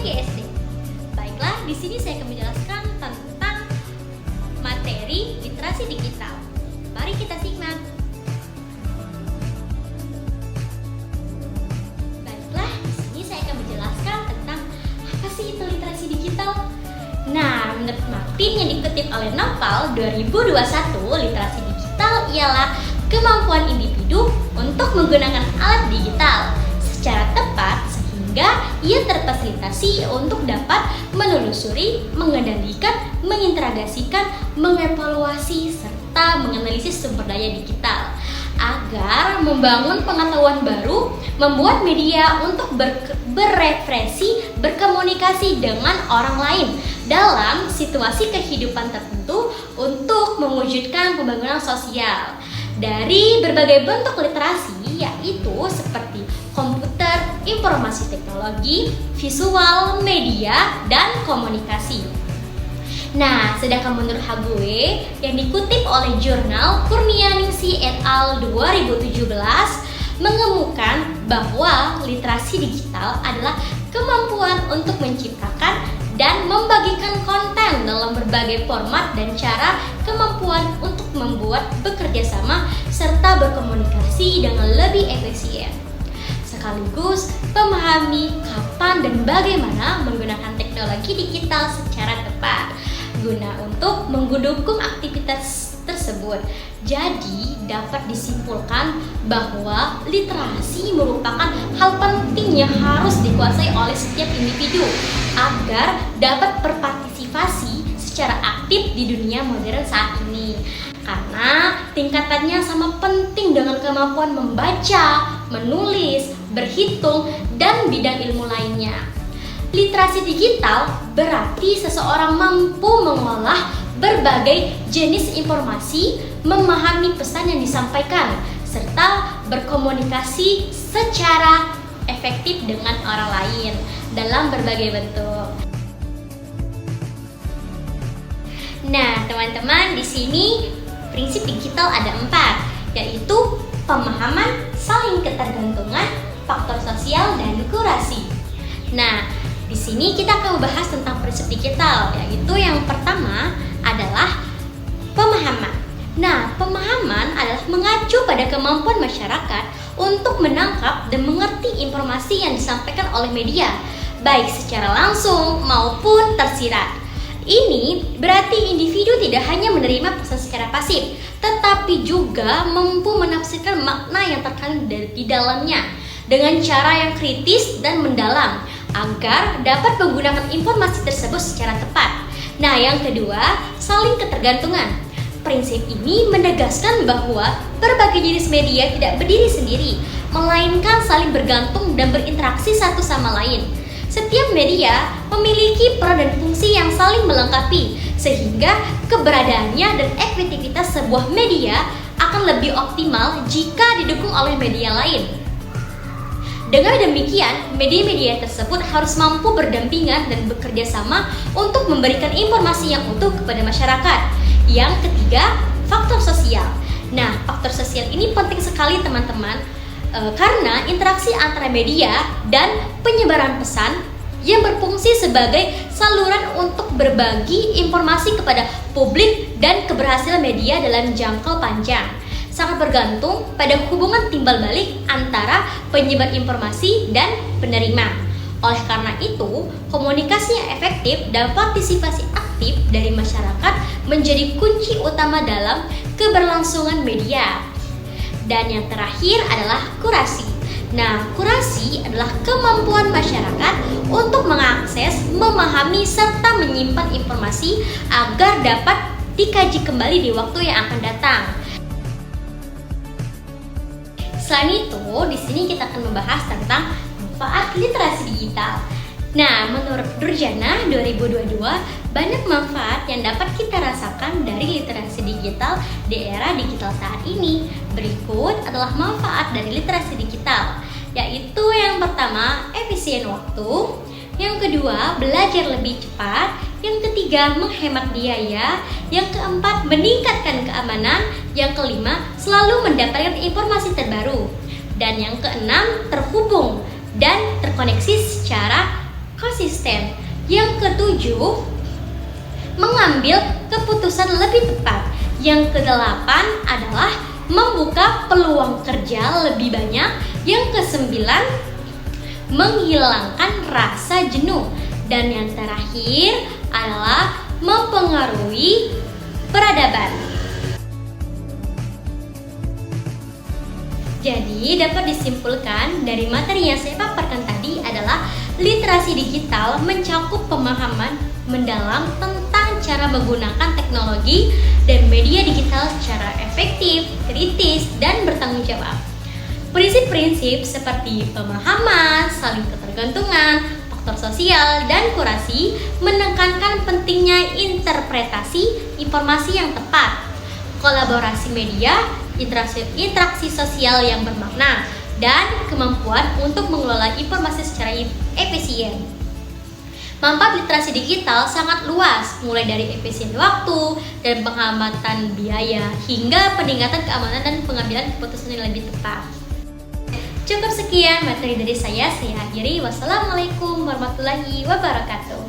GSD. Baiklah, di sini saya akan menjelaskan tentang materi literasi digital. Mari kita simak. Baiklah, di sini saya akan menjelaskan tentang apa sih itu literasi digital. Nah, menurut Martin yang dikutip oleh Napal 2021, literasi digital ialah kemampuan individu untuk menggunakan alat digital secara tepat sehingga ia terfasilitasi untuk dapat menelusuri, mengendalikan, mengintegrasikan, mengevaluasi, serta menganalisis sumber daya digital agar membangun pengetahuan baru, membuat media untuk berrefleksi, berkomunikasi dengan orang lain dalam situasi kehidupan tertentu untuk mewujudkan pembangunan sosial. Dari berbagai bentuk literasi, yaitu seperti komputer, informasi teknologi, visual, media, dan komunikasi. Nah, sedangkan menurut Hague yang dikutip oleh jurnal Kurnianingsi et al. 2017 mengemukakan bahwa literasi digital adalah kemampuan untuk menciptakan dan membagikan konten dalam berbagai format dan cara, kemampuan untuk membuat bekerja sama serta berkomunikasi dengan lebih efisien. Sekaligus memahami kapan dan bagaimana menggunakan teknologi digital secara tepat guna untuk mendukung aktivitas tersebut. Jadi dapat disimpulkan bahwa literasi merupakan hal penting yang harus dikuasai oleh setiap individu agar dapat berpartisipasi secara aktif di dunia modern saat ini. Karena tingkatannya sama penting dengan kemampuan membaca, menulis, berhitung, dan bidang ilmu lainnya. Literasi digital berarti seseorang mampu mengolah berbagai jenis informasi, memahami pesan yang disampaikan, serta berkomunikasi secara efektif dengan orang lain dalam berbagai bentuk. Nah, teman-teman, di sini prinsip digital ada 4, yaitu pemahaman, saling ketergantungan, faktor sosial, dan kurasi. Nah, di sini kita akan membahas tentang prinsip digital, yaitu yang pertama adalah pemahaman. Nah, pemahaman adalah mengacu pada kemampuan masyarakat untuk menangkap dan mengerti informasi yang disampaikan oleh media, baik secara langsung maupun tersirat. Ini berarti individu tidak hanya menerima pesan secara pasif, tetapi juga mampu menafsirkan makna yang terkandung di dalamnya dengan cara yang kritis dan mendalam agar dapat menggunakan informasi tersebut secara tepat. Nah, yang kedua, saling ketergantungan. Prinsip ini menegaskan bahwa berbagai jenis media tidak berdiri sendiri, melainkan saling bergantung dan berinteraksi satu sama lain. Setiap media memiliki peran dan fungsi yang saling melengkapi, sehingga keberadaannya dan efektivitas sebuah media akan lebih optimal jika didukung oleh media lain. Dengan demikian, media-media tersebut harus mampu berdampingan dan bekerja sama untuk memberikan informasi yang utuh kepada masyarakat. Yang ketiga, faktor sosial. Nah, faktor sosial ini penting sekali teman-teman, karena interaksi antara media dan penyebaran pesan yang berfungsi sebagai saluran untuk berbagi informasi kepada publik dan keberhasilan media dalam jangka panjang sangat bergantung pada hubungan timbal balik antara penyebar informasi dan penerima. Oleh karena itu, komunikasi yang efektif dan partisipasi aktif dari masyarakat menjadi kunci utama dalam keberlangsungan media. Dan yang terakhir adalah kurasi. Nah, kurasi adalah kemampuan masyarakat untuk mengakses, memahami, serta menyimpan informasi agar dapat dikaji kembali di waktu yang akan datang. Selain itu, di sini kita akan membahas tentang manfaat literasi digital. Nah, menurut Durjana 2022, banyak manfaat yang dapat kita rasakan dari literasi digital di era digital saat ini. Berikut adalah manfaat dari literasi digital, yaitu yang pertama, efisien waktu. Yang kedua, belajar lebih cepat. Yang ketiga, menghemat biaya. Yang keempat, meningkatkan keamanan. Yang kelima, selalu mendapatkan informasi terbaru. Dan yang keenam, terhubung dan terkoneksi secara konsisten. Yang ketujuh, mengambil keputusan lebih tepat. Yang kedelapan adalah membuka peluang kerja lebih banyak. Yang kesembilan, menghilangkan rasa jenuh. Dan yang terakhir adalah mempengaruhi peradaban. Jadi dapat disimpulkan dari materi yang saya paparkan tadi adalah literasi digital mencakup pemahaman mendalam tentang cara menggunakan teknologi dan media digital secara efektif, kritis, dan bertanggung jawab. Prinsip-prinsip seperti pemahaman, saling ketergantungan, faktor sosial, dan kurasi menekankan pentingnya interpretasi informasi yang tepat, kolaborasi media, interaksi sosial yang bermakna, dan kemampuan untuk mengelola informasi secara efisien. Manfaat literasi digital sangat luas, mulai dari efisien waktu dan penghematan biaya hingga peningkatan keamanan dan pengambilan keputusan yang lebih tepat. Cukup sekian materi dari saya akhiri. Wassalamualaikum warahmatullahi wabarakatuh.